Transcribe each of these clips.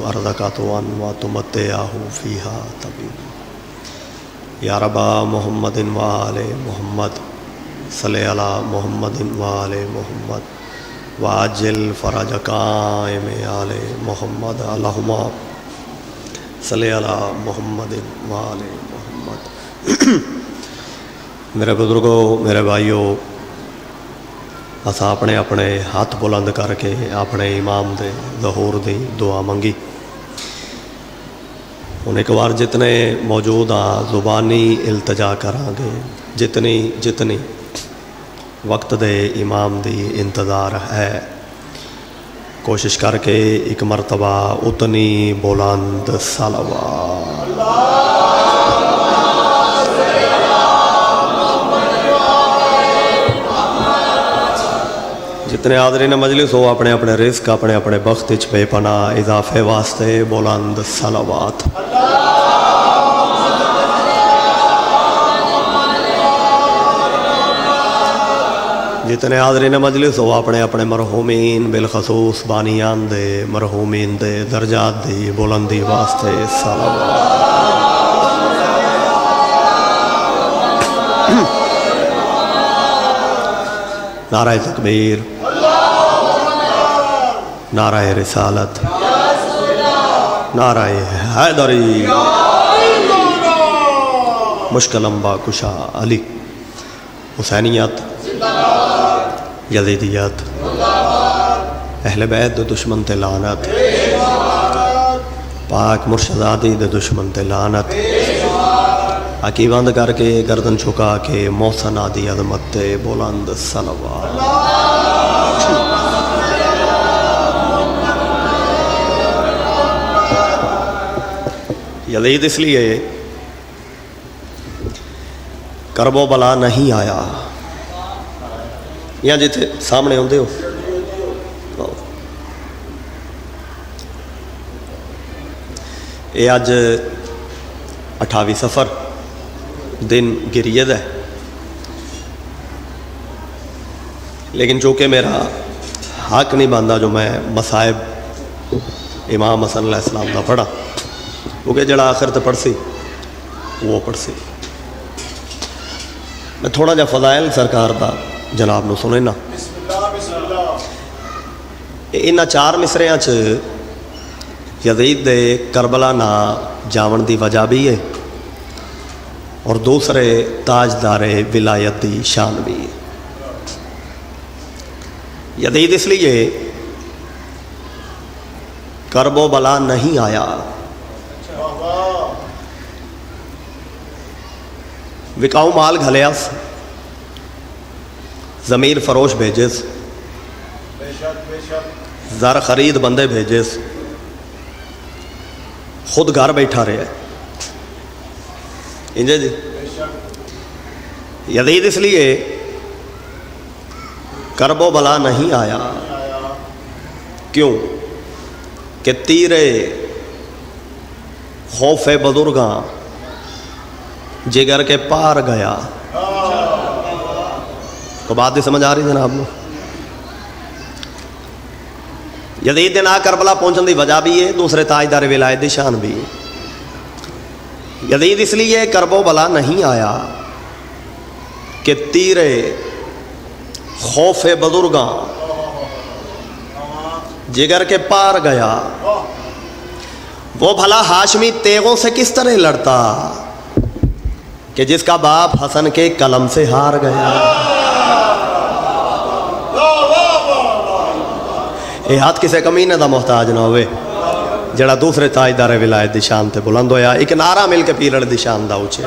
ارزقته وتمتعه فيها طويلا یا رب محمد وآل محمد صلی علی محمد وآل محمد واجل فرج قائم آل محمد اللہم صلی علی محمد وآل محمد۔ میرے بزرگوں، میرے بھائیوں، اساں اپنے اپنے ہاتھ بلند کر کے اپنے امام دے ظہور دی دعا منگی۔ ہن ایک بار جتنے موجود ہاں زبانی التجا کراں گے، جتنی وقت دے امام دی انتظار ہے، کوشش کر کے ایک مرتبہ اتنی بلند صلوات۔ جتنے حاضرین مجلس ہو اپنے اپنے رزق اپنے اپنے بخت وچ بے پناہ اضافے واسطے بلند صلوات۔ جتنے حاضرین مجلس ہو اپنے اپنے مرحومین بالخصوص بانیان دے مرحومین دے درجات دی بلندی واسطے صلوات۔ نعرہ تکبیر، نعرہ رسالت، نعرہ حیدری، مشکل انبا کشا علی، حسینیت، یزیدیت، اہل بیت دے دشمن تے لعنت، پاک مرشدادی دے دشمن تے لعنت، آنکھی بند کر کے گردن چھکا کے محسن آدی عظمت تے بلند صلوات۔ یزید اس لیے کرب و بلا نہیں آیا، یا جتھے سامنے ہوندے ہو یہ اج 28 صفر دن گریت ہے، لیکن چونکہ میرا حق نہیں بنتا جو میں مصائب امام حسن علیہ السلام کا پڑھا، کیونکہ جڑا آخر تے پڑھ سی وہ پڑھ سی۔ میں تھوڑا جا فضائل سرکار دا جناب نو سنے نا۔ انہاں 4 مصریاں چ یزید دے کربلا نا جاون دی وجہ بھی ہے، اور دوسرے تاجدار ولایت دی شان بھی ہے۔ یزید اس لیے کرب و بلا نہیں آیا، وکاؤ مال گھلیاس، ضمیر فروش بھیجس، زر خرید بندے بھیجس، خود گھر بیٹھا رہے انجے جی۔ یزید اس لیے کرب و بلا نہیں آیا، کیوں کہ تیرے خوف بزرگاں جگر کے پار گیا۔ تو بات بھی سمجھ آ رہی جناب نے؟ یزید دے نا کربلا پہنچن دی وجہ بھی ہے، دوسرے تاجدار ولایت دی شان بھی ہے۔ یزید اس لیے کرب و بلا نہیں آیا کہ تیرے خوف بزرگاں جگر کے پار گیا۔ وہ بھلا ہاشمی تیغوں سے کس طرح لڑتا کہ جس کا باپ حسن کے قلم سے ہار گیا۔ یہ ہاتھ کسے کمینے دا محتاج نہ ہوئے جڑا دوسرے تاجدار ولایت دی شان تے بلند ہویا، ایک نعرہ مل کے پیرڑ دی شان دا اچھے۔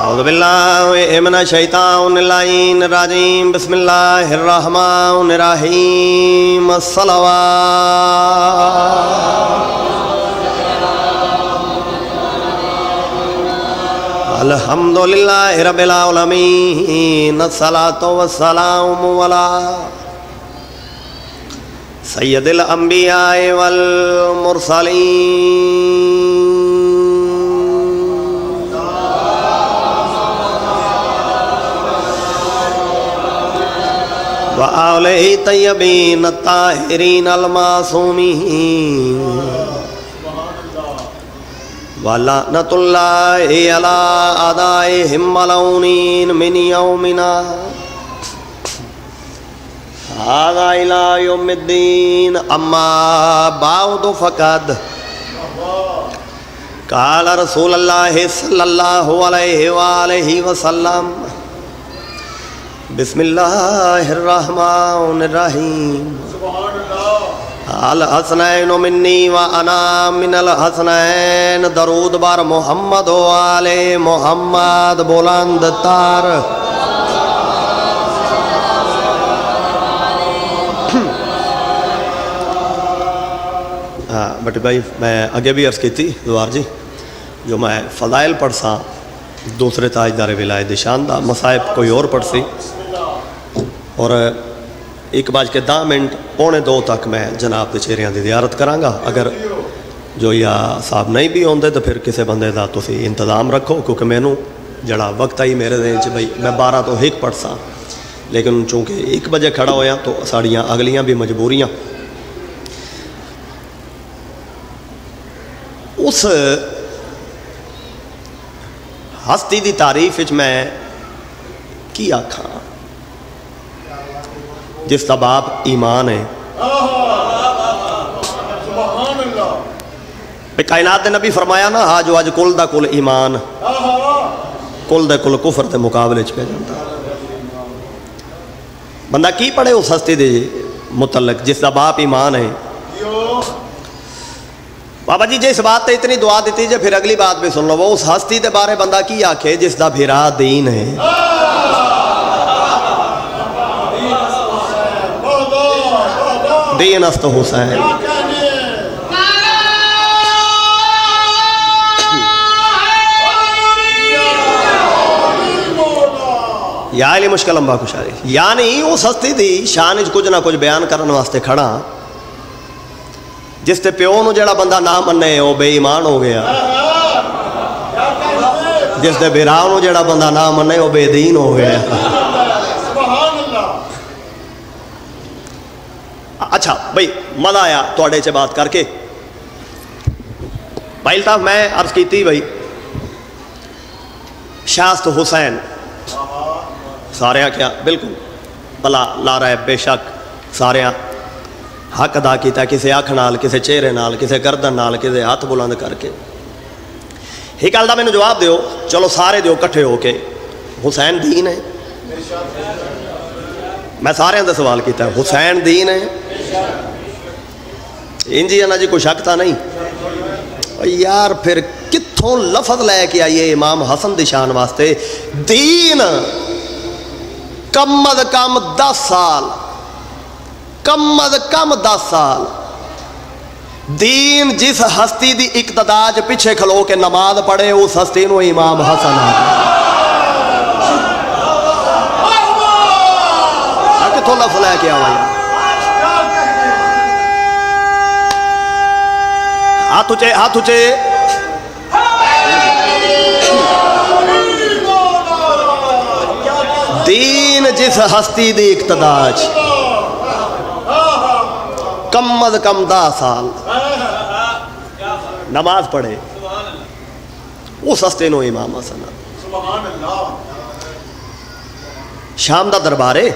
اعوذ باللہ من الشیطان اللعین الرجیم، بسم اللہ الرحمن الرحیم، الصلوات۔ الحمدللہ رب العالمین، الصلاۃ والسلام علی سید الانبیاء والمرسلین، وآلہ طیبین الطاہرین المعصومین ولعنۃ اللہ علی اعدائہم ملعونین من یومنا ھذا الی یوم الدین اما بعد فقد قال رسول اللہ صلی اللہ علیہ وآلہ وسلم بسم اللہ الرحمن الرحیم الحسنین منی وانا من الحسنین درود بر محمد و آل محمد بلند تر بٹ بھائی میں اگے بھی عرض کی تھی دوار جی جو میں فضائل پڑھ سا دوسرے تاجدار ولایت شان دا مصائب کوئی اور پڑھ سی اور 1:10 پونے 2 تک میں جناب دے چہریاں دی زیارت کرانگا اگر جو یا صاحب نہیں بھی ہوندے تو پھر کسے بندے دا تسی انتظام رکھو کیونکہ مینوں جڑا وقت آئی میرے دین چ بھائی میں 12 تو 1 پڑھ سا لیکن چونکہ 1 بجے کھڑا ہویا تو ساڑیاں اگلیاں بھی مجبوریاں اس ہستی دی تعریف وچ میں کی آکھاں جس کا باپ ایمان ہے کائنات دے نبی فرمایا نا ہا جو اج کل دا کل ایمان کل دے کل کفر دے مقابلے چ پہ جاتا بندہ کی پڑھے اس ہستی دے متعلق جس کا باپ ایمان ہے بابا جی جس بات تے اتنی دعا دیتی جے پھر اگلی بات بھی سن لو وہ اس ہستی دے بارے بندہ کی آکھے جس دا بھرا دین ہے دین است حسین یا علی مشکل امبا کشاری یعنی اس ہستی دی شان کچھ نہ کچھ بیان کرنے واسطے کھڑا جس تے پیو نو جڑا بندہ نہ منے وہ بے ایمان ہو گیا جس تے بھرا نو جڑا بندہ نہ منے وہ بے دین ہو گیا اچھا بھائی مزہ آیا توڑے سے بات کر کے بھائی الطاف میں عرض کی تھی بھائی شاست حسین سارے کیا بالکل بلا لا رہا ہے بے شک سارے حق ادا کیتا کسے آنکھ نال کسے چہرے نال کسے گردن نال کسے ہاتھ بلند کر کے ایک گل دا مینوں جواب دیو چلو سارے دیو کٹھے ہو کے حسین دین ہے میں سارے اندر سوال کیتا ہے حسین دین ہے انجی ہے نا جی کوئی شک تھا نہیں یار پھر کتھوں لفظ لے کے آئیے امام حسن دی شان واسطے دین کم از کم 10 سال کم از کم 10 سال دین جس ہستی دی اقتدا چ پیچھے کھلو کے نماز پڑھے اس ہستی نو امام حسن کتھوں لفظ لے کے آوائی ہاتھ اچھے دین جس ہستی دی اقتدا چ کم از کم 10 سال نماز پڑھے اس ہستے نو امام حسن شام دا دربارے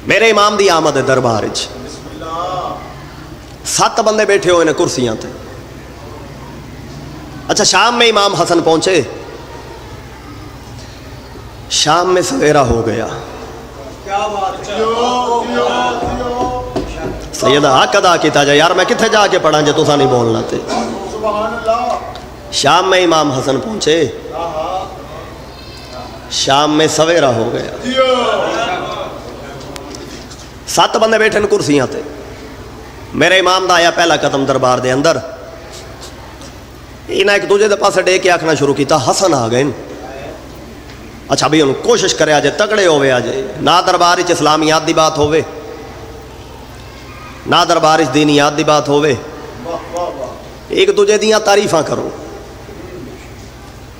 میرے امام دی آمد ہے دربار 7 بندے بیٹھے ہوئے نے کرسیاں تے اچھا شام میں امام حسن پہنچے شام میں سویرا ہو گیا سیدہ حق ادا کیتا جائے یار میں کتھے جا کے پڑھا جے تو سا نہیں بولنا تے شام میں امام حسن پہنچے شام میں سویرا ہو گیا 7 بندے بیٹھے نے کرسیاں تے میرے امام دا آیا پہلا قدم دربار دے اندر انہیں ایک دوجے دے پاس ڈے کے آکھنا شروع کیتا حسن آ گئے اچھا بھی انہوں کوشش کرے آجے تگڑے ہوئے آجے نہ دربار اچھ اسلامیات دی بات ہوئے نہ دربار اچھ دینیات دی بات ہوئے ایک دوجے دیاں تعریفاں کرو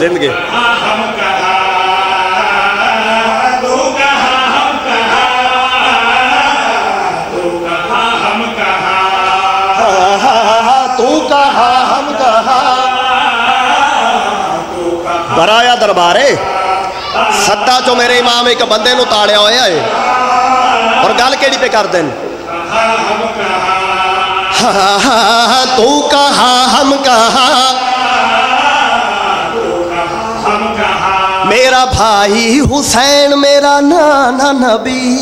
زندگی ہم کہا تو کہا ہم کہا تو کہا ہم کہا تو کہا ہم کہا برایا دربارے سدا چو میرے امام ایک بندے نو تاڑیا ہویا ہے اور گل کیڑی پہ کر دین تو کہا ہم کہا میرا بھائی حسین میرا نانا نبی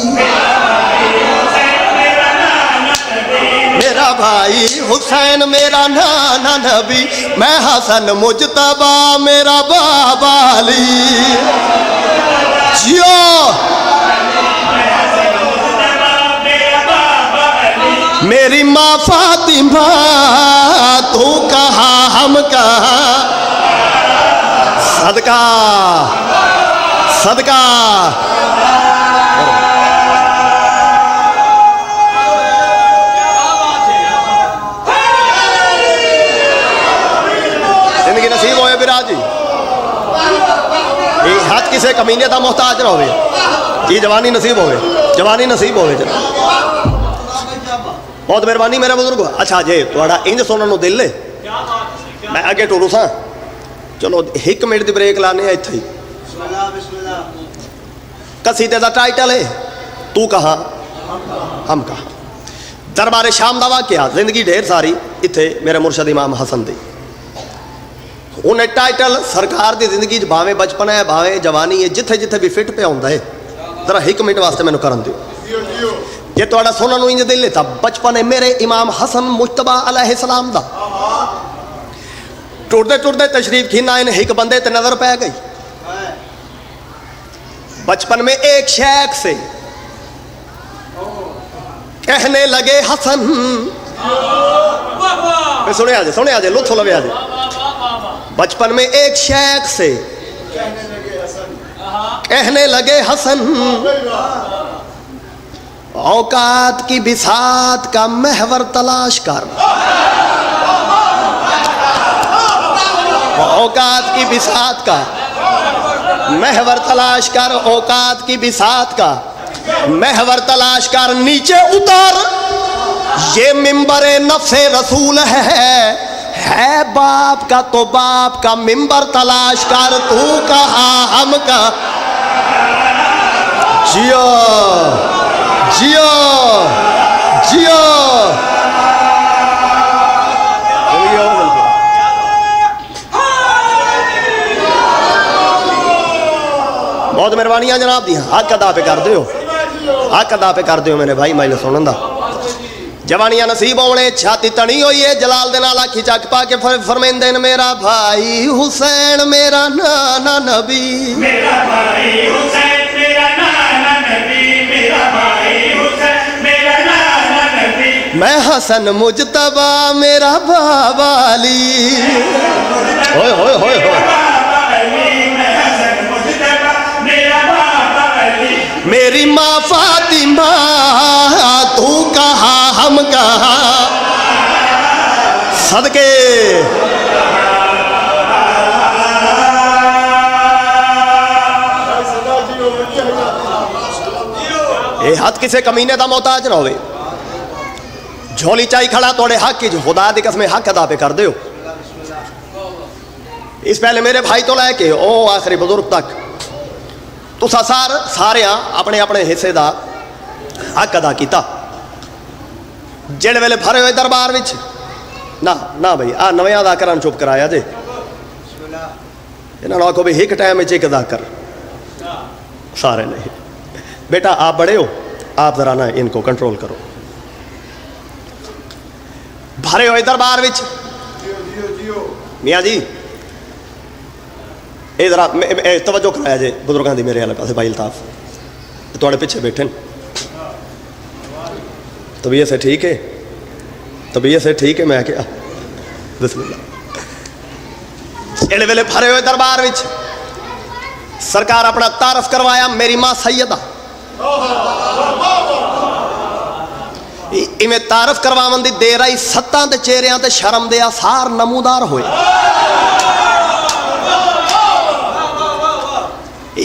میرا بھائی حسین میرا نانا نبی میں حسن مجتبی میرا بابا علی جیو میری ماں فاطمہ تو کہا ہم کہا صدقہ صدقہ زندگی نصیب ہوئے براجی یہ ہاتھ کسے کمینے دا محتاج نہ ہوئے یہ جوانی نصیب ہوئے جوانی نصیب ہوئے بہت مہربانی میرے بزرگ اچھا جی تھوڑا انج سنن نو دل لے میں اگے ٹورو سا چلو ایک منٹ دی بریک لانے ہیں اتھے قصیدے دا ٹائٹل ہے تو کہاں ہم کہاں دربار شام دا واقعہ زندگی ڈھیر ساری اتھے میرے مرشد امام حسن دی انہیں ٹائٹل سرکار دی زندگی بھاویں بچپن ہے بھاویں جوانی ہے جتھے جتھے بھی فٹ پہ ہوندا ہے ذرا ایک منٹ واسطے میں نو کرن دیو یہ توڑا سنن نو انج دل لیتا بچپن ہے میرے امام حسن مجتبی علیہ السلام دا ٹوڑ دے تشریف کھینا انہیں ایک بندے تے نظر پہ گئی بچپن میں ایک شیخ سے کہنے لگے حسن سنے آجے لطف لگے آجے بچپن میں ایک شیخ سے کہنے لگے حسن اوقات کی بساط کا محور تلاش کر اوقات کی بساط کا محور تلاش کر اوقات کی بساط کا محور تلاش کر نیچے اتر یہ منبر نفس رسول ہے باپ کا تو باپ کا منبر تلاش کر تو کہا ہم کا جیو جیو جیو بہت مہربانیاں جناب دی حق ادا پہ کر دیو حق ادا پہ کر دیو میرے بھائی مائل سنن دا جوانیاں نصیب ہونے چھاتی تنی ہوئی ہے جلال دے نال آکھی چک پا کے فرمیندے نے میرا بھائی حسین میرا نانا نبی میرا بھائی حسین میرا نانا نبی میرا بھائی حسین میرا نانا نبی میں حسن مجتبی میرا بابا علی ہوئے ہوئے ہوئے ہوئے میری ماں فاطمہ تو کہا ہم کہا صدقے اے ہاتھ کسے کمینے دا محتاج نہ ہوئے جھولی چاہی کھڑا توڑے حق کی جو خدا دی قسم حق ادا پہ کر دیو اس پہلے میرے بھائی تو لائے کہ او آخری بزرگ تک تو سارے اپنے اپنے حصے دا حق ادا کیتا جڑے ویلے بھرے ہوئے دربار وچ نہ بھائی نویاں ادا کرن چپ کرایا جے انہاں نوں آکھو بھی ایک ٹائم وچ ایک ادا کر سارے نہیں بیٹا آپ بڑے ہو آپ ذرا نہ ان کو کنٹرول کرو بھرے ہوئے دربار وچ میاں جی اے ذرا توجہ کرایا جے بزرگاں دی میرے والے پاسے بھائی الطاف تھوڑے پیچھے بیٹھے طبیعت سے ٹھیک ہے طبیعت سے ٹھیک ہے میں کیا بسم اللہ ایڑے ویلے بھرے ہوئے دربار وچ سرکار اپنا تعارف کروایا میری ماں سیدہ ایویں تعارف کرواون دی دیر آئی ستاں دے چہریاں تے شرم دے آثار نمودار ہوئے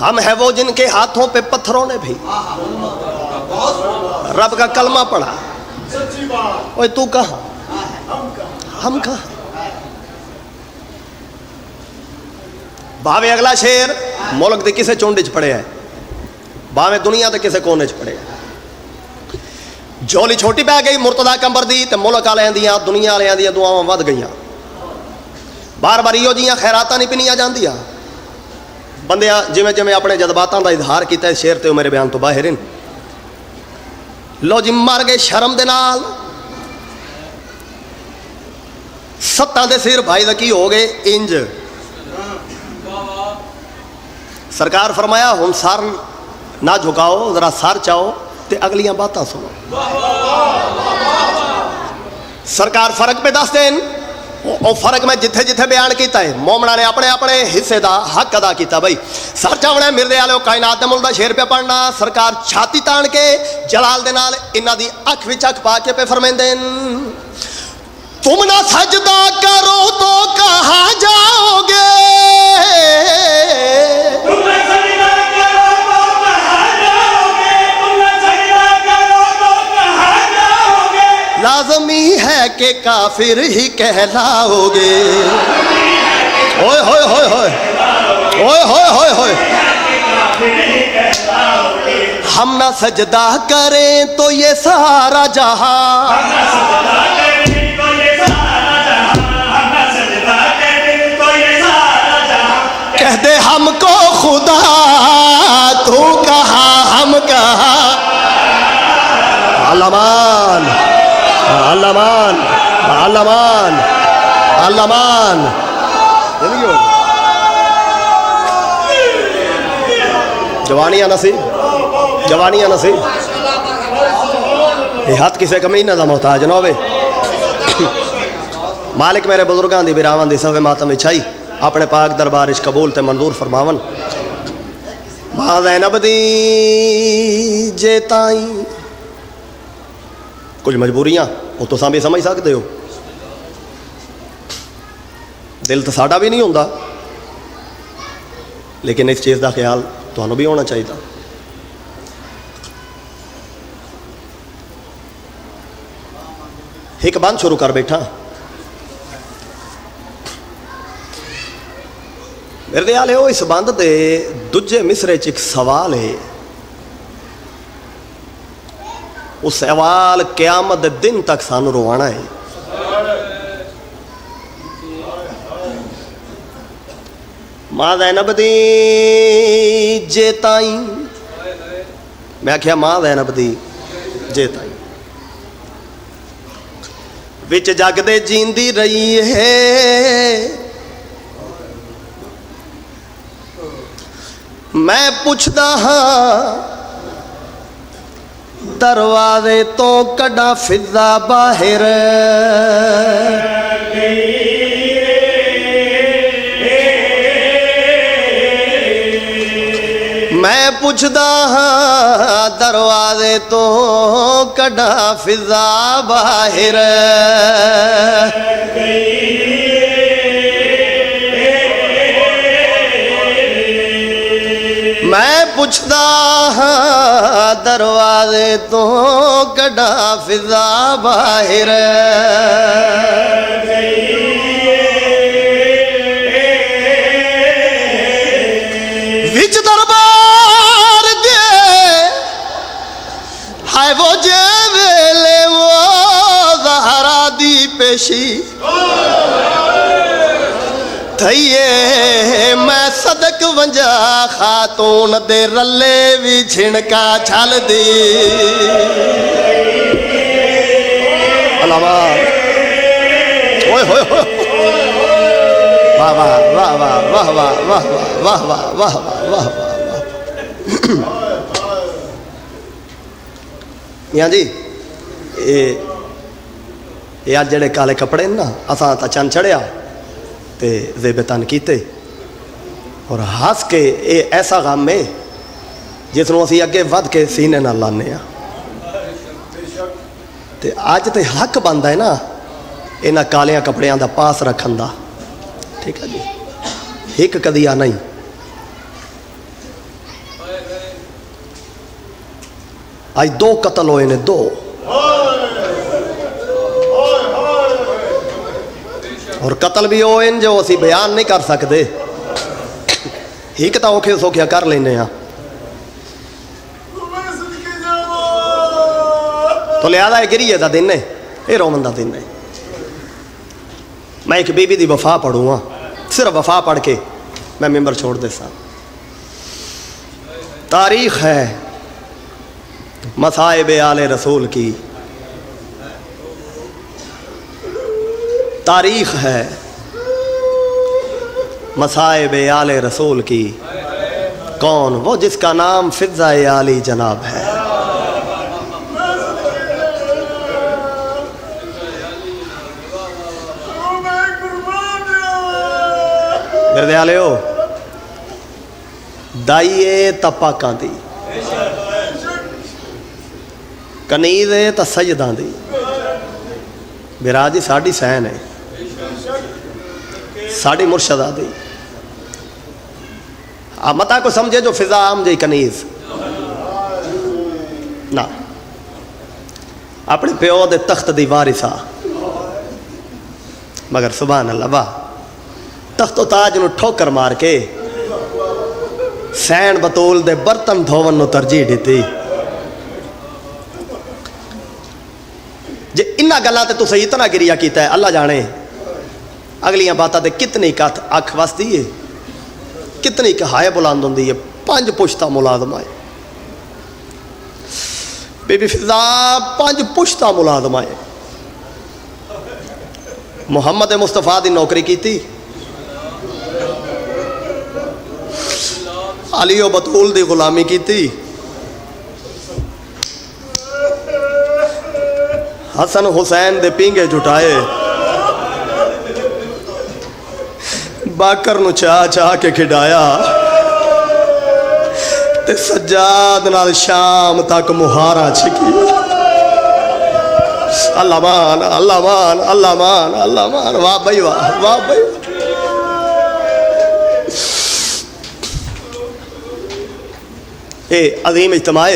ہم ہیں وہ جن کے ہاتھوں پہ پتھروں نے بھی رب کا کلمہ پڑھا. اوے تو کہاں ہم کہاں. باوے اگلا شیر ملک دے کسے چونڈ چ پڑے ہے, باوے دنیا دے کسے کونے چ پڑے ہے. جولی چھوٹی پہ گئی مرتضی کمبر دی تے ملک والے دیاں دنیا والے دیاں دعاواں ود گئیاں. بار بار ایو جیاں خیراتاں نہیں پینیاں جاندیاں. بندیاں جویں جویں اپنے جذباتاں دا اظہار کیتا ہے شیر تے میرے بیان تو باہر ہیں. لو جی مر گئے شرم دے نال, ستاں دے سر بھائی دا کی ہو گئے انج. سرکار فرمایا ہن سر نہ جھکاؤ, ذرا سر چاہو تے اگلیاں باتاں سنو. سرکار فرق پہ دس دین, او فرق میں جتھے جتھے بیان کیتا ہے مومنا نے اپنے اپنے حصے دا حق ادا کیتا. بھائی سر چاونا مردے والے کائنات دے ملک دا شیر پہ پڑھنا. سرکار چھاتی تان کے جلال دے نال انہاں دی اکھ وچ اکھ پا کے پہ فرمیندے تم نہ سجدہ کرو تو کہاں جاؤ گے, لازمی ہے کہ کافر ہی کہلاؤ گے. اوئے ہوئے ہوئے ہوئے اوئے ہوئے ہوئے ہوئے. ہم نہ سجدہ کریں تو یہ سارا جہاں, کہہ دے ہم کو خدا تو کہاں ہم کہاں. علمان علمان علمان علمان. جوانیاں نصیب جوانیاں نصیب. یہ ہاتھ کسے کمینہ دا محتاج نہ ہوئے. مالک میرے بزرگاں دی براواں دی صفے ماتم وچھائی اپنے پاک دربار اچ قبول تے منظور فرماون. ماں زینب دی جے تائیں کچھ مجبوریاں وہ تو بھی سمجھ سکتے ہو, دل تو ساڈا بھی نہیں ہوندا, لیکن اس چیز دا خیال تمہیں بھی ہونا چاہیے. ایک بند شروع کر بیٹھا. میرے خیال ہے وہ اس بند دے دوجے مصرے چ ایک سوال ہے. وہ سوال قیامت دے دن تک سانو روانا ہے. ماں زینب دی جے تائیں, میں آکھیا ماں زینب دی جے تائیں وچ جگ دے جیندی رہی ہے. میں پوچھدا ہاں دروازے تو کڈا فضا باہر, میں پوچھدا ہاں دروازے تو کڈا فضا باہر. میں پوچھدا ہاں دروازے تو کڈا فضا باہر. وچ دربار دے ہائے وہ جے ویلے وہ زہرا دی پیشی تھئیے. میں صدق ونجا خاتون دے رلے بھی چھنکا چھل دی. علمان اوئے ہوئے ہوئے واہ واہ واہ واہ واہ واہ واہ واہ واہ واہ واہ. میاں جی یہ آج جڑے کالے کپڑے نا اساں تا چند چڑھیا تے زیب تن کیتے اور ہس کے اے ایسا غم ہے جس نو اسی اگے ود کے سینے نہ لانے ہاں. تے اج تے حق بندا ہے نا انہاں کالیاں کپڑیاں دا پاس رکھن دا. ٹھیک ہے جی, ایک کدیا نہیں اج 2 قتل ہوئے نے 2. اور قتل بھی ہوئے جو اسی بیان نہیں کر سکتے. ایک تو اوکھے سوکھیا کر لینے ہاں. تو لہذا یہ گریے دا دن ہے, یہ رومن دا دن ہے. میں ایک بی بی دی وفا پڑھوں ہاں, صرف وفا پڑھ کے میں ممبر چھوڑ دے سا. تاریخ ہے مصائب آل رسول کی, تاریخ ہے مصائب آل رسول کی. کون؟ وہ جس کا نام فضہ عالی جناب ہے. میرے دیالے ہو دائیے تپاکاں دی, کنیزے تا سجداں دی. براجی ساڑی سین ہے, ساڑی مرشدہ دی. آپ متا کو سمجھے جو فضا عام جی کنیز نا, اپنے پیو دے تخت دی وارثہ. مگر سبحان اللہ واہ, تخت و تاج نو ٹھوکر مار کے سین بطول دے برتن دھوون نو ترجیح دیتی. جے انہا گلاں تے تو صحیح اتنا گریہ کیتا ہے, اللہ جانے اگلیاں باتاں تے کتنی کت اکھ واسطی ہے, کتنی کہائے بلند ہوندی ہے. 5 پشتہ ملازمہ ہے بی بی فضا, 5 پشتہ ملازمہ ہے. محمد مصطفیٰ دی نوکری کی تھی, علی و بطول دی غلامی کی تھی, حسن حسین دے پینگے جھٹائے, باکر نو چاہ چاہ کے کھڈایا, تے سجاد نال شام تک مہارا چھکی. اللہ مان اللہ مان اللہ مان اللہ مان, واہ بھائی واہ واہ بھائی. اے عظیم اجتماع,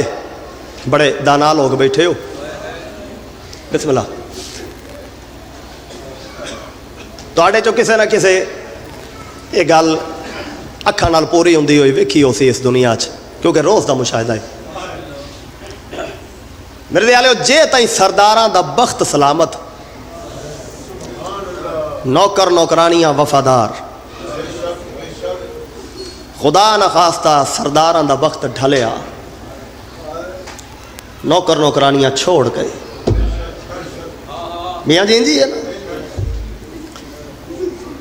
بڑے دانا لوگ بیٹھے ہو. بسم اللہ. تواڈے چو کسے نہ کسے یہ گل اکھاں نال پوری ہوندی ہوئی ویکھی ہو سی اس دنیا چ, کیونکہ روز دا مشاہدہ ہے. میرے دیالے جے تائیں سرداراں دا بخت سلامت, نوکر نوکرانیاں وفادار, خدا نہ خواستہ سرداراں دا بخت ڈھلیا, نوکر نوکرانیاں چھوڑ گئے. میاں جی ہے نا,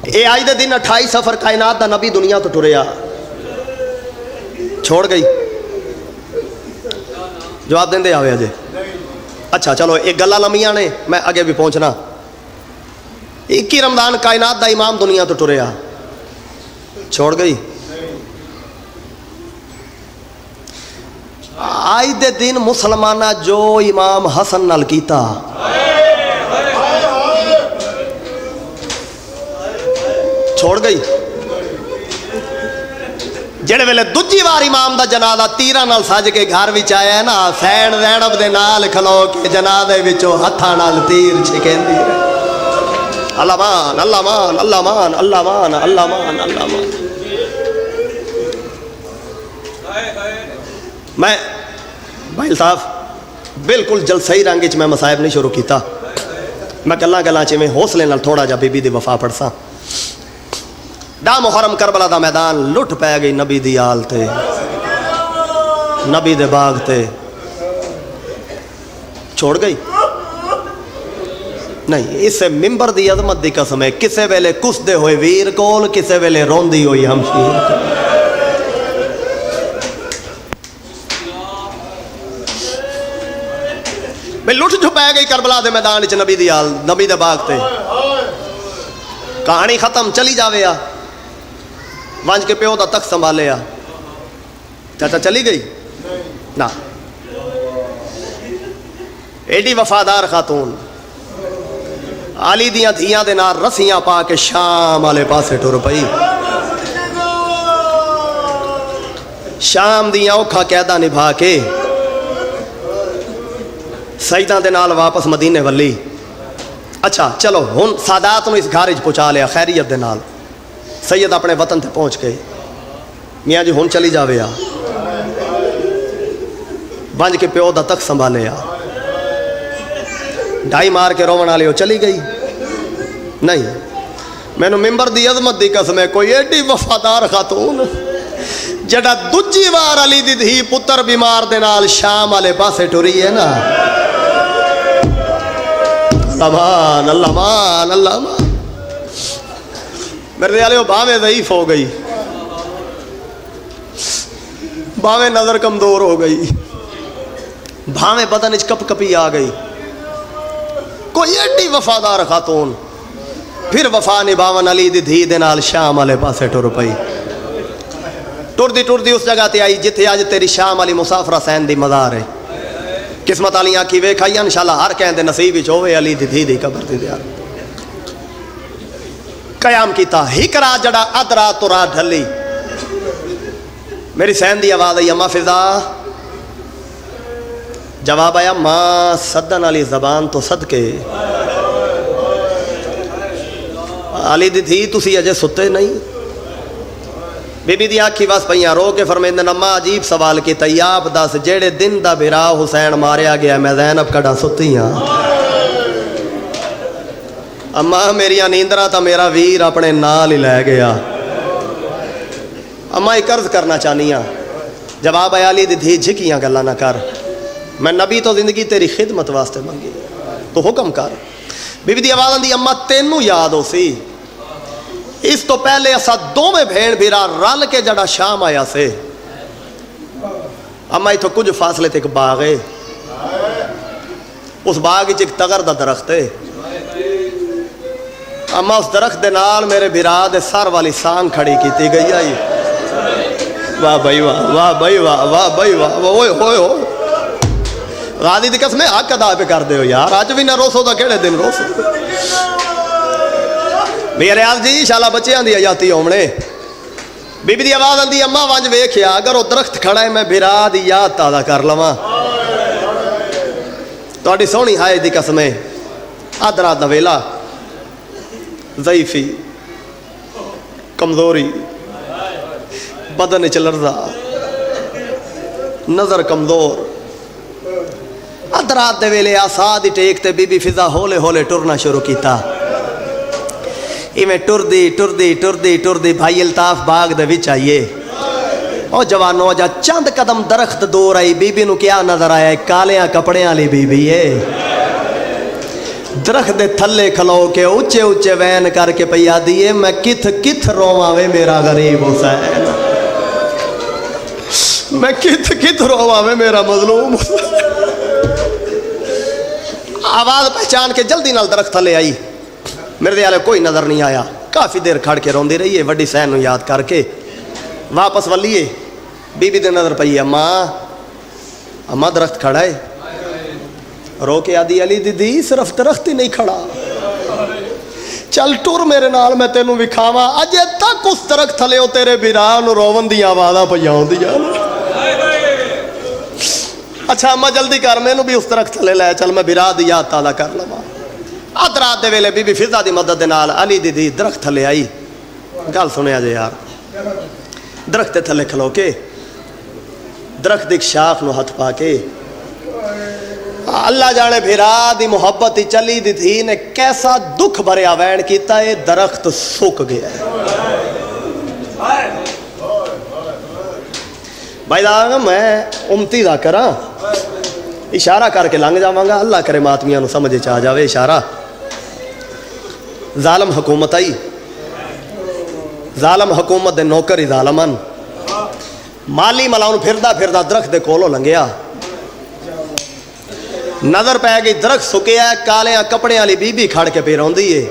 اے آج دے دن 28 سفر کائنات دا نبی دنیا تو ٹریا, چھوڑ گئی. جواب دیں دے آوے اجے. اچھا چلو ایک گلہ لمیاں نے, میں آگے بھی پہنچنا. 21 رمضان کائنات دا امام دنیا تو ٹریا, چھوڑ گئی. آج دے دن مسلمانہ جو امام حسن نال کیتا, چھوڑ گئی. جڑے ویلے دجی وار امام دا جنازہ تیراں نال سج کے گھر وچ آیا ہے نا, سین زینب دے نال کھلو کے جنازے وچوں ہتھاں نال تیر چھکیندی ہے. اللہ مان اللہ مان اللہ مان اللہ مان اللہ مان اللہ مان. میں بھائی صاحب بالکل جلسائی رنگ وچ میں مصائب نہیں شروع کیتا, میں گلاں گلاں چ میں حوصلے نال تھوڑا جا بی بی دی وفا پڑھساں. دا محرم کربلا دا میدان لٹ پہ گئی نبی دی آل تے, نبی دے باغ تے, چھوڑ گئی. نہیں, اسے ممبر دی عظمت دی قسم ہے, کسے ویلے کس دے ہوئے ویر کول, کسے ویلے روندی ہوئی ہمشیر کول. بھئی لٹ چھپے گئی کربلا دے میدان چ نبی دی آل, نبی دے باغ تے. کہانی ختم, چلی جاوے آ وانج کے پیو دا تخت سنبھالے آ. چاچا چلی گئی نا, ایڈی وفادار خاتون علی دیاں دھیاں دے نال رسیاں پا کے شام والے پاسے ٹر پئی. شام دیاں اوکھا قیدا نبھا کے سجدہ دے نال واپس مدینے ولی. اچھا چلو ہن سادات نو اس گھر وچ پہنچا لیا خیریت دے نال. سید اپنے وطن تے پہنچ گئے. میاں جی ہن چلی جاوے آ بنج کے پیو دا تخت سنبھالے آ. ڈھائی مار کے روون والے چلی گئی نہیں. مینوں ممبر دی عظمت دی قسم ہے کوئی ایڈی وفادار خاتون جڑا دوجی وار علی دی دھی پتر بیمار دے نال شام والے پاسے ٹری ہے نا. امان اللہ مان اللہ مان. میرے والے بھاویں ضعیف ہو گئی, بھاویں نظر کمزور ہو گئی, بھاویں بدن وچ کپ کپی آ گئی, کوئی ایڈی وفادار خاتون پھر وفا نبھاون علی دی دھی دے نال شام والے پاسے ٹر پئی. ٹردی ٹردی اس جگہ تے آئی جتھے اج تیری شام والی مسافر حسین دی مزار ہے. قسمت والی آنکھی ویکھائی انشاءاللہ ہر کہندے نصیب وچ ہوے علی دی دھی دی قبر تے دیار. قیام کیتا ہک رات جڑا ادرا تو رات ڈھلی. میری سین دی آواز آئی اما فضا. جواب آیا ماں سدن والی زبان تو صدقے علی دی تھی تسی اجے ستے نہیں. بی بی دی آنکھی واس پئیاں رو کے فرمیندن اما عجیب سوال کیتا آپ دس جیڑے دن دا بھرا حسین ماریا گیا میں زینب کڑا ستی ہاں. اما میری نیندرا تا میرا ویر اپنے نال ہی لے گیا. اما ایک عرض کرنا چاہنی ہاں. جواب آیا علی دی دھی جھکیاں گلا نہ کر, میں نبی تو زندگی تیری خدمت واسطے منگی تو حکم کر. بی بی دی آواز آندی اما تینوں یاد ہو سی اس تو پہلے اسا دوویں بھیڑ بھیرا رل کے جڑا شام آیا سے. اما ایتھوں کچھ فاصلے تے ایک باغ ہے, اس باغ وچ ایک تگر دا درخت ہے. اما اس درخت دے نال میرے بھرا دے سر والی سانگ کھڑی کیتی گئی آئی. واہ بھائی واہ, واہ بھائی واہ, واہ بھائی واہ, اوئے ہوئے ہوئے. غازی دی قسم حق ادا پہ کر دے ہو یار, اج بھی نہ روسو دا کیڑے دن روسو. میرے ریاض جی انشاءاللہ بچیاں دی حیاتی ہومنے. بی بی دی آواز آندی اما ونج ویکھیا اگر وہ درخت کھڑا ہے میں بھرا دی یاد تازہ کر لواں. تہاڈی سونی ہائے دی قسم ہے ادرا دا ویلا, ضعیفی, کمزوری, بدن وچ لرزا, نظر کمزور. ادرات دے ویلے آسا دی ٹیک تے بی بی فضا ہولے ہولے ٹرنا شروع کیتا. ایویں ٹردی ٹردی ٹردی ٹردی بھائی الطاف باغ دے وچ آئیے. او جوانو جا چند قدم درخت دور آئی. بی بی نو کیا نظر آیا کالیاں کپڑیاں والی بی بی ہے. درخت دے تھلے کھلو کے اونچے اونچے وین کر کے پیا دیے میں کتھ کتھ رواں وے میرا غریب حسین, میں کتھ کتھ رواں وے میرا مظلوم. آواز پہچان کے جلدی نال درخت تھلے آئی. میرے والے کوئی نظر نہیں آیا. کافی دیر کھڑ کے روندی رہی ہے وڈی سین نو یاد کر کے. واپس ولیے بی بی دے نظر پئی اما, اما درخت کھڑا ہے. رو کے آدھی علی دی دی صرف درخت ہی نہیں کھڑا, چل ٹور میرے نال میں تینوں وکھاواں. اجے تک اس درخت تھلے او تیرے بھرا نو روون دی آوازاں پئیاں ہوندیاں. اچھا اما جلدی کر مینوں بھی اس درخت تھلے لے چل میں بھرا دی یاد تازہ کر لواں. اد رات دے ویلے بی بی فضا دی مدد دے نال علی دی دی درخت تھلے آئی. گل سنیا جے یار, درخت تھلے کھلو کے درخت دی شاخ نو ہاتھ پا کے اللہ جانے بھیرا دی محبت ہی چلی دی تھی نے کیسا دکھ بھریا وین کیتا ہے. درخت سوک گیا ہے. بھائی دا میں امتی دا کراں اشارہ کر کے لنگ جاواں گا, اللہ کرے ماتمیاں نو سمجھ چ آ جاوے اشارہ. ظالم حکومت آئی, ظالم حکومت دے نوکر ہی ظالمن. مالی ملاؤں پھردا پھردا درخت دے کولو لنگیا. نظر پہ گئی درخت سکیا ہے, کالیاں کپڑے والی بی بی کھڑ کے پہ روندی ہے.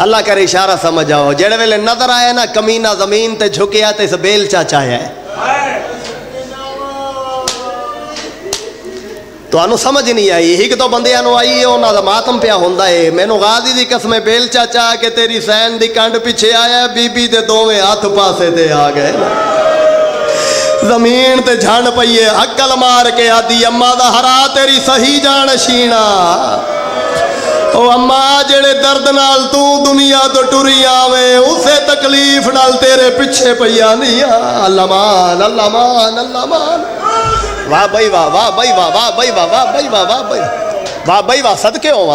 اللہ کرے اشارہ سمجھ آؤ. جڑے ویلے نظر آیا نا کمینہ زمین تے جھکیا تے اس بیل چاچایا ہے. تو انو سمجھ نہیں آئی. ہی کہ تو بندیاں نو آئی ہے انہاں دا ماتم پیا ہوندا ہے. مینوں غازی دی قسم بیل چاچا کہ تیری سین دی کنڈ پیچھے آیا, بی بی دے دوویں ہاتھ پاسے تے آ گئے. زمین تے جھن پئیے عقل مار کے آدھی اما دا ہرا تیری صحیح جان شینا او اما جڑے درد نال تو دنیا تو ٹری آوے اسے تکلیف نال تیرے پیچھے پیا نہیں اللہ مان اللہ مان اللہ مان واہ بھائی واہ واہ بھائی واہ واہ بھائی واہ واہ بھائی واہ واہ بھائی واہ بھائی واہ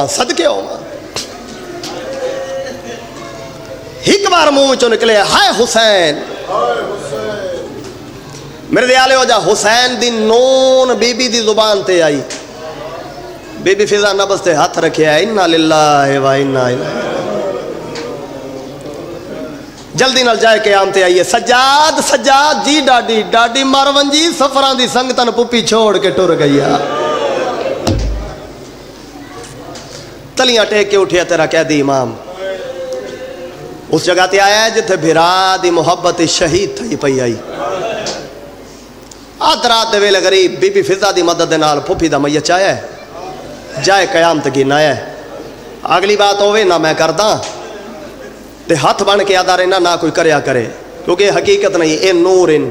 صدقے ہوا ایک بار منہ چوں نکلے ہائے حسین میرے دیالے ہو جا حسین دی نون بی بی دی زبان تے آئی بی بی فضا نبض تے ہاتھ رکھے ہے انا للہ و انا الیہ جلدی نال جائے قیام تے آئیے سجاد سجاد جی ڈاڈی ڈاڈی مارون جی سفران دی سنگتن پپی چھوڑ کے ٹر گئی تلیاں ٹیک کے اٹھیا تیرا کہہ دی امام اس جگہ تے آیا ہے جتھے بھرا دی محبت شہید تھی پئی آئی آدھ رات دے ویلے غریب بی بی فضا دی مدد دے نال پھپھی دا میت چاہیا ہے جائے قیام تے گینا ہے اگلی بات ہوئے نہ میں کرداں تے ہاتھ بن کے آدھا رہنا نہ کوئی کریا کرے کیونکہ حقیقت نہیں اے نور ان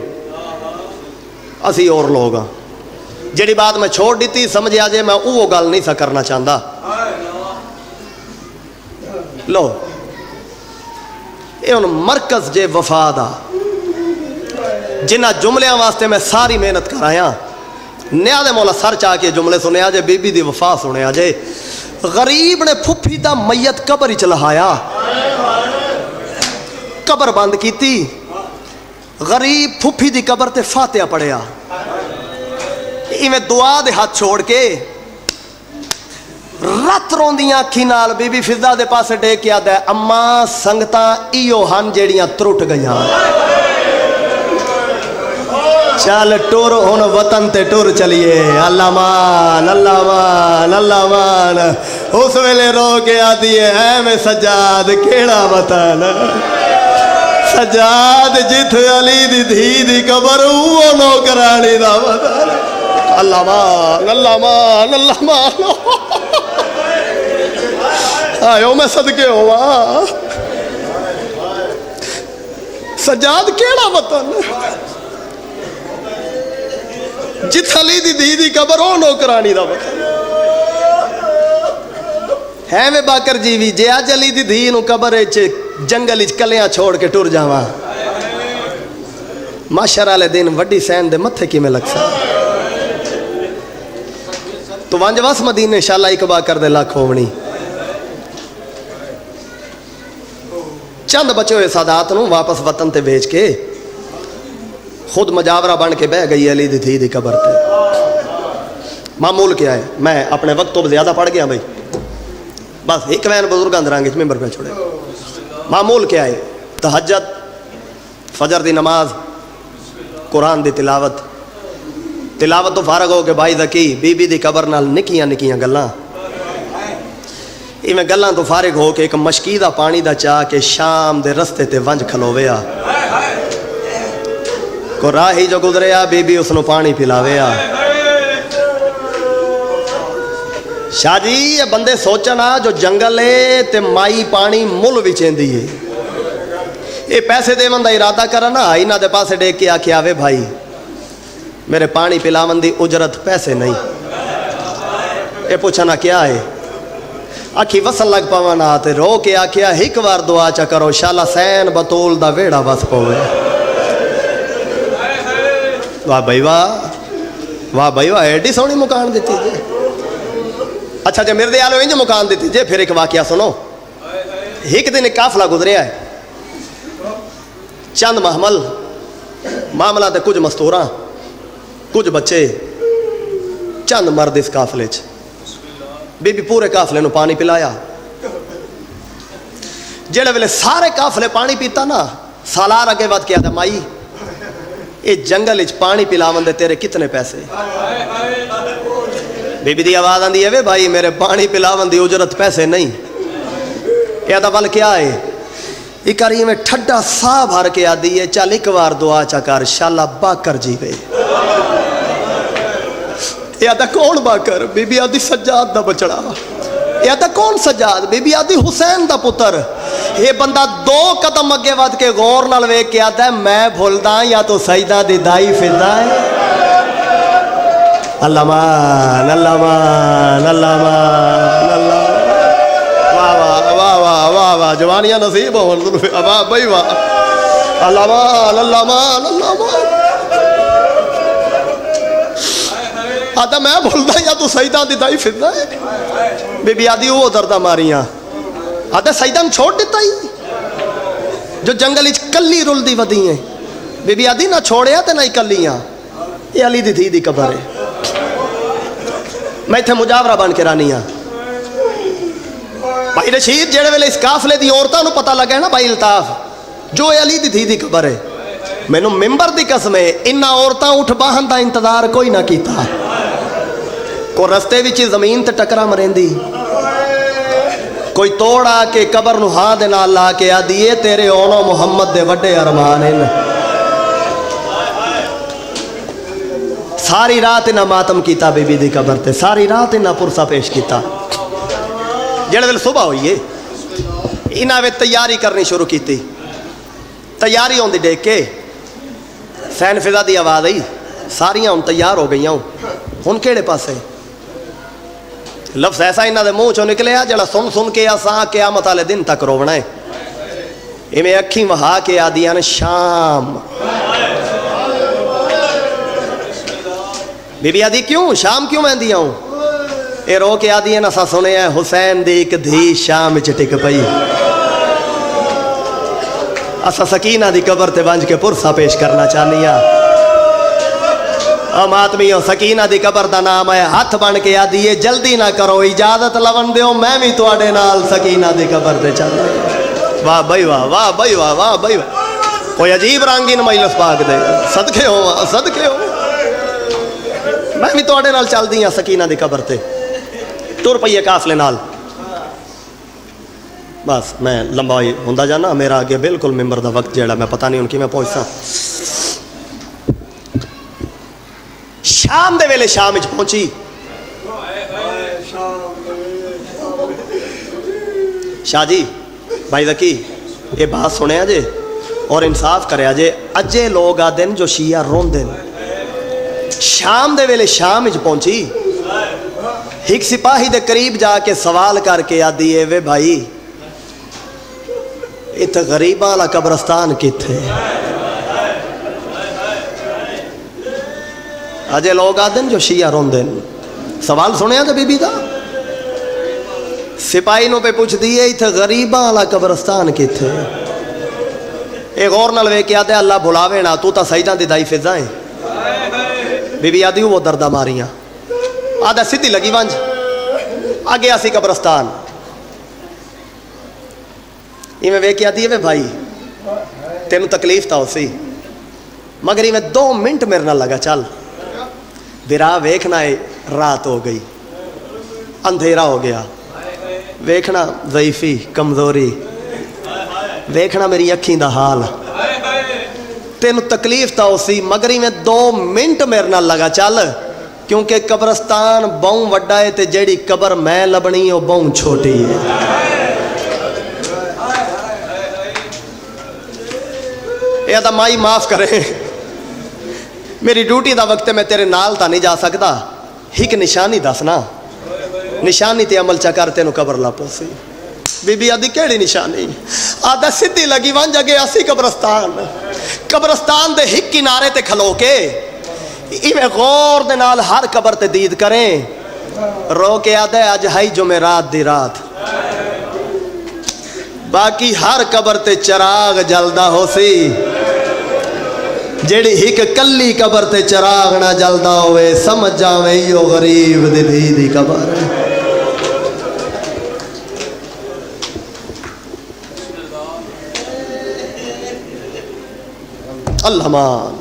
اسی اور لوگ ہاں جیڑی بات میں چھوڑ دیتی سمجھے آجے میں وہ گل نہیں سا کرنا چاہتا لو اے ان مرکز جے وفادا جنہ جملیاں واسطے میں ساری محنت کرایا نیا دے مولا سر چاہ کے جملے سنے آجے بی بی دی وفا سنے آجے غریب نے پھپھی دا میت قبر ہی چلایا قبر بند کیتی غریب پھپھی دی قبر تے فاتحہ پڑھیا ایویں دعا دے ہاتھ چھوڑ کے رات روندیاں کھی نال بی بی فضا دے پاسے ڈیک کے آدھا ہے اما سنگتاں ایو ہن جیڑیاں ترٹ گئیاں چل ٹور ہن وطن تے ٹور چلیے اللہ مان اللہ مان اللہ مان اس ویلے رو کے آدھی ہے اے میں سجاد کیڑا وطن سجاد جت علی دی دھی دی قبر وہ نوکرانی دا وطن اللہ مان اللہ مان اللہ مان آئیو میں صدقے ہوا سجاد کیڑا وطن جت علی دی دی دی قبر او نوکرانی دا وطن ہے میں باکر جی بھی جے آج علی دی دی نو قبر جنگل کلیاں چھوڑ کے ٹر جاواں معاشر والے دن وڈی سین دے متھے کی میں لگ سا تو وانج واس مدینے انشاءاللہ ایک باکر دے لاکھ ہوونی چند بچے ہوئے سادات نو واپس وطن تے بھیج کے خود مجاورہ بن کے بہ گئی علی دی تھی دی قبر تے معمول کیا ہے میں اپنے وقت تو زیادہ پڑھ گیا بھائی بس ایک وین بزرگاں درانگے ممبر پہ چھوڑے معمول کیا ہے تہجد فجر دی نماز قرآن دی تلاوت تو فارغ ہو کے بھائی ذکی بی بی دی قبر نال نکیاں نکیاں گلاں میں گلاں تو فارغ ہو کے ایک مشکی دا پانی دا چاہ کے شام دے رستے تے ونج کھلویا کو راہی جو گزریا بی بی اس نو پانی پلاویا شاہ جی یہ بندے سوچنا جو جنگل ہے تے مائی پانی مل وچیں دی ہے یہ پیسے دے من دا ارادہ کرنا اینا دے پاسے ڈیک کے آکے آوے بھائی میرے پانی پلاون دی اجرت پیسے نہیں یہ پوچھنا کیا ہے آکھی وصل لگ پاوانا آتے رو کے آکھیا ایک وار دعا چا کرو شالا سین بطول دا ویڑا بس پوے واہ بھائی واہ ایڈی سونی مکان دیتی جے اچھا جے میرے دیالو انج مکان دیتی جے پھر ایک واقعہ سنو ایک دن ایک قافلہ گزریا ہے چند محمل معاملہ تے کچھ مستوراں کچھ بچے چند مرد اس قافلے چ بی بی پورے قافلے نو پانی پلایا جڑے ویلے سارے قافلے پانی پیتا نا سالار اگے ود کے آدھا مائی اے جنگل اچ پانی پلاون دے تیرے کتنے پیسے بی بی دی آواز آندی ہے وے بھائی میرے پانی پلاون دی اجرت پیسے نہیں یہ آدھا بل کیا ہے اکاری میں ٹھڈا سا بھر کے آدھی ہے چل ایک وار دعا چکر شالا باکر جی وے یہ آدھا کون باکر بی بی آدھی سجاد دا بچڑا یہ آدھا کون سجاد بی بی آدھی حسین دا پتر یہ بندہ 2 قدم اگے ود کے غور نال ویکھ کے آتا ہے میں بھولدا یا تو سجدہ دی دائی فضا ہے. اللہ مان اللہ مان اللہ مان اللہ. واہ واہ واہ واہ واہ واہ جوانیاں نصیب ہون واہ بھائی واہ. اللہ مان اللہ مان اللہ مان. آتا میں بھولدا یا تو سجدہ دی دائی فضا ہے. بی بی آدھی وہ دردہ ماریاں آتا سجدہ چھوڑ دیتا ہی جو جنگل اچ کلی رل دی ودی ہیں. بی بی آدھی نہ چھوڑیا تے نہ ہی کلیاں. یہ علی دی دھی دی قبر ہے. میں تھے مجاورہ بن کے رانی ہاں. بھائی رشید جڑے ویلے اس قافلے دی عورتاں نو پتہ لگا ہے نا بھائی الطاف جو ہے علی دی دھی دی قبر ہے. مینوں ممبر دی قسم ہے انہاں عورتاں اٹھ باہن دا انتظار کوئی نہ کیتا. کو رستے وچ زمین تے ٹکرا مرندی کوئی توڑا کے قبر نو ہاں دے نال لا کے آدیے تیرے اونو محمد دے وڈے ارمان ہیں. ساری رات انہاں ماتم کیتا بی بی دی قبر تے. ساری رات انہاں پرسا پیش کیتا. جڑے ویلے صبح ہوئی ہے انہاں وے تیاری کرنی شروع کیتی. تیاری ہوندی دیکھ کے سین فضا دی آواز آئی ساریاں ہن تیار ہو گئیاں. ہن کیڑے پاسے لفظ ایسا انہاں دے منہ چوں نکلیا جڑا سن سن کے اساں قیامت والے دن تک رونا ہے. ایویں اکھیں وہا کے آدیاں نے شام. بی بی آدھی کیوں شام کیوں مہندیاں ہوں. اے رو کے آدیاں اساں سنے ہیں حسین دی ایک دھی شام وچ ٹک پئی. اساں سکینہ دی قبر تے ونج کے پرسا پیش کرنا چاہنیاں. ماتمیوں سکینہ دی قبر دا نام ہے. ہاتھ بن کے آدیے جلدی نہ کرو اجازت لون دیو میں بھی تواڈے نال سکینہ دی قبر تے چل. واہ بھائی واہ واہ بھائی واہ واہ بھائی واہ. کوئی عجیب رنگین مجلس پاک دے صدقے ہو صدقے ہو. میں بھی تواڈے نال چل دی ہاں سکینہ دی قبر تے. تر پئیے قافلے نال. بس میں لمبا ہوندا جانا میرا اگے بالکل ممبر دا وقت جیڑا میں پتہ نہیں ہن کی میں پہنچساں. شام دے ویلے شام وچ پہنچی. شاہ جی بھائی ذکی یہ بات سنیا جے اور انصاف کریا جے. اجے لوگ آدن جو شیعہ روندن. شام دے ویلے شام وچ پہنچی. ایک سپاہی دے قریب جا کے سوال کر کے آدھی ہے وے بھائی اتنے غریباں والا قبرستان کتھے. اجے لوگ آدن جو شیعہ روندن. سوال سنیا جے بی بی دا. سپاہی نو پہ پوچھ دیئے اتنے غریباں والا قبرستان کتھے. اے غور نال ویکھ کے آدھے اللہ بھلاوے نا تو تا سجدہ دی دائی فضا ہے. بی بی آدھی وہ دردہ ماریاں. آدھا سیدھی لگی ونج آگے آسی قبرستان. میں ویکھ کے آدھی ہے بھائی تینوں تکلیف تا ہو سی مگر میں 2 منٹ میرے نہ لگا چل. برا ویکھنا ہے رات ہو گئی اندھیرا ہو گیا. ویکھنا ضعیفی کمزوری ویکھنا میری اکھیں دا حال. تینوں تکلیف تا ہو سی مگر میں 2 منٹ میرے نہ لگا چل کیونکہ قبرستان بہوں وڈا ہے تے جیڑی قبر میں لبنی وہ بہوں چھوٹی ہے. یہ تو مائی معاف کرے میری ڈیوٹی دا وقت میں تیرے نال تا نہیں جا سکتا. ایک نشانی دسنا نشانی تے عمل چا کر تینوں قبر لا پوسی. بی بی آدھی کیڑی نشانی. آدھا سدھی لگی ون جگہ اسی قبرستان دے ہک کنارے تے کھلو کے ایویں غور دے نال ہر قبر تے دید کریں. رو کے آدھے اج ہائی جمعرات دی رات باقی ہر قبر تے چراغ جلدا ہو سی. جیڑی ہک کلی قبر تے چراغ نہ جلدا ہوئے سمجھ جاویں ایو غریب دی دھی دی قبر ہے. اللہ مان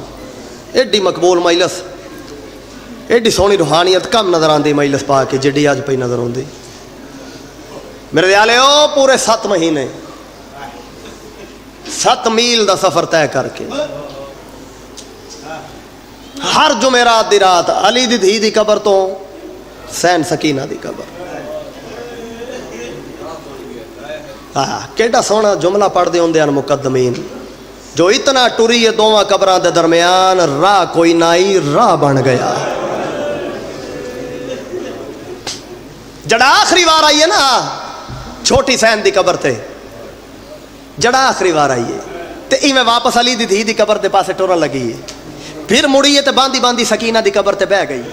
ایڈی مقبول مجلس ایڈی سونی روحانیت کم نظر آندی مجلس پا کے جڈی اج پئی نظر آندی. میرے دیالے او پورے 7 مہینے 7 میل دا سفر طے کر کے ہر جمعرات دی رات علی دی دھی دی قبر تو حسین سکینہ دی قبر کیڈا سونا جملہ پڑھ دے ہوندے ہیں مقدمین، جو اتنا ٹری ہے دوواں قبراں دے درمیان، راہ کوئی نائی راہ بن گیا. جڑا آخری وار آئیے نا چھوٹی سین دی قبر تے، جڑا آخری وار آئیے تے ایویں واپس علی دی دھی دی قبر دے پاسے ٹورن لگی ہے، پھر مڑیے تے باندھی باندھی سکینہ دی قبر تے بہ گئی.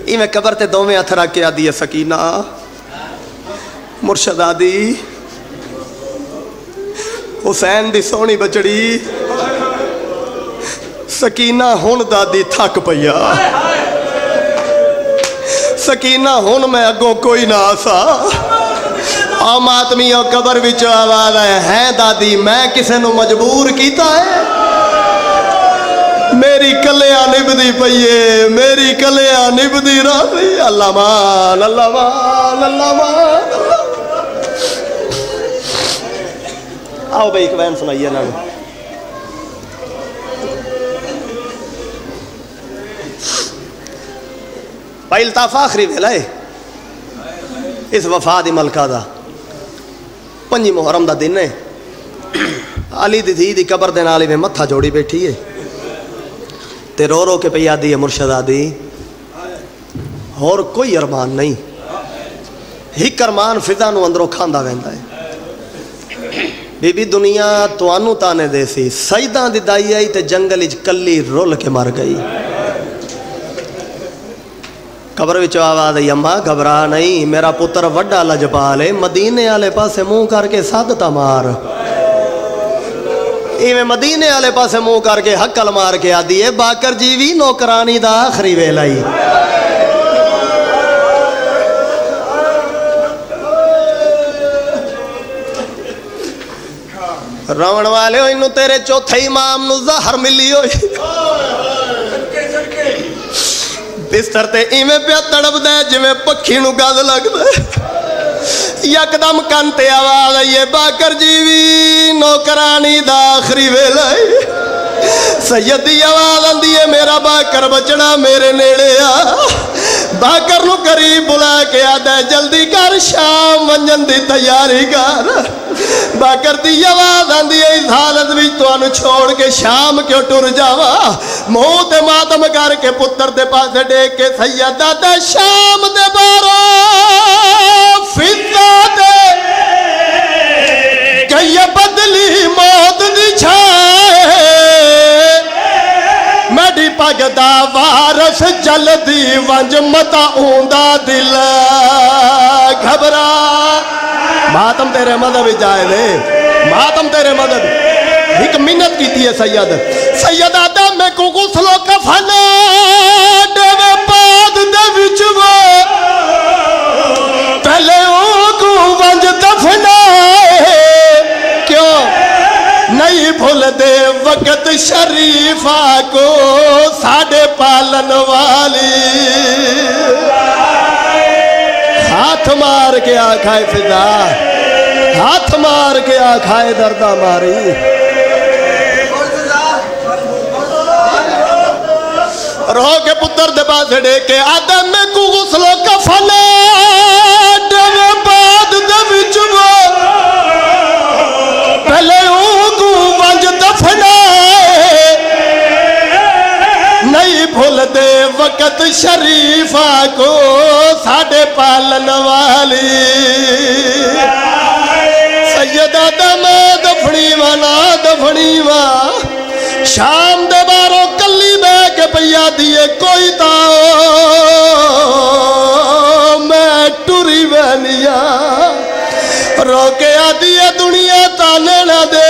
ایویں قبر تے دوویں ہتھ رکھ کے آدھی ہے سکینہ مرشد آدی حسین دی سونی بچڑی سکینہ ہن دادی تھک پیا، سکینہ ہن میں اگوں کوئی نہ آسا. عام آدمی اور قبر وچ آواز ہے دادی میں کسے نو مجبور کیتا ہے، میری کلیاں نبدی پئیے، میری کلیاں نبدی راضی. اللہ مان اللہ مان اللہ مان. آؤ بھائی ایک وین سنائیے نا. بھائی الطاف آخری ویلا ہے اس وفا دی ملکہ دا 5 محرم دا دن ہے. علی دی دھی دی قبر دے نال میں متھا جوڑی بیٹھی ہے تے رو رو کے پہ آدھی ہے مرشد آدھی اور کوئی ارمان نہیں، ہک ارمان فضا نو اندروں کھاندا ویندا ہے. بی بی دنیا توانو تانے دے سی، سجداں دی دائی آئی تے جنگل اچ کلی رول کے مر گئی. قبر وچ آواز آئی اماں گھبرا نہیں، میرا پتر وڈا لجپال ہے، مدینے والے پاسے منہ کر کے سد تا مار. ایویں مدینے والے پاسے منہ کر کے حقل مار کے آدھی ہے باکر جی وی نوکرانی دا آخری ویلا ہی. روڑ والے ہو انہوں تیرے چوتھے امام نو زہر ملی ہوئی، بستر تے ایویں پیا تڑپ دے جویں پکھی نو گز لگ دے. یکدم کن تے آواز آئی باکر جی وی نوکرانی دا آخری ویلا ہے. سید دی آواز آندی ہے میرا باکر بچڑا میرے نیڑے آ. باکر نو قریب بلا کے آدھے جلدی کر شام ونجن دی تیاری کر. باکر دی آواز آندی ہے اس حالت وچ تانوں چھوڑ کے شام کیوں ٹر جاواں. منہ تے ماتم کر کے پتر دے پاسے ڈیک کے سید آدھے شام دے بارو فضا دے کئی بدلی موت دی چھائے، میڈی پگ دا وارث جلدی ونج متا اوندا دل گھبرا. ماتم تیرے مذہب جائے دے، ماتم تیرے مذہب. ایک منت کیتی ہے سید آدم میں کو غسل و کفن ڈیوے پاد دے وچ پہلے او کو ونج دفنائے. کیوں نہیں بھول دے وقت شریفہ کو ساڑے پالن والی. ہاتھ مار کے آکھائے فضا، ہاتھ مار کے آکھائے دردہ ماری. رو کے پتر دے پاسے ڈے کے آدم میں کو غسل و کفن ڈیوے بعد دے وچ پہلے او کو ونج دفنائے. نہیں بھول دے وقت شریفہ کو ساڑے پالن والی. سید آدم دفنی وانا دفنی وا شام دے باروں کلی بے کے پیا دیے کوئی تاؤ میں ٹوری وینیا. رو کے آدھی ہے دنیا تانے نہ دے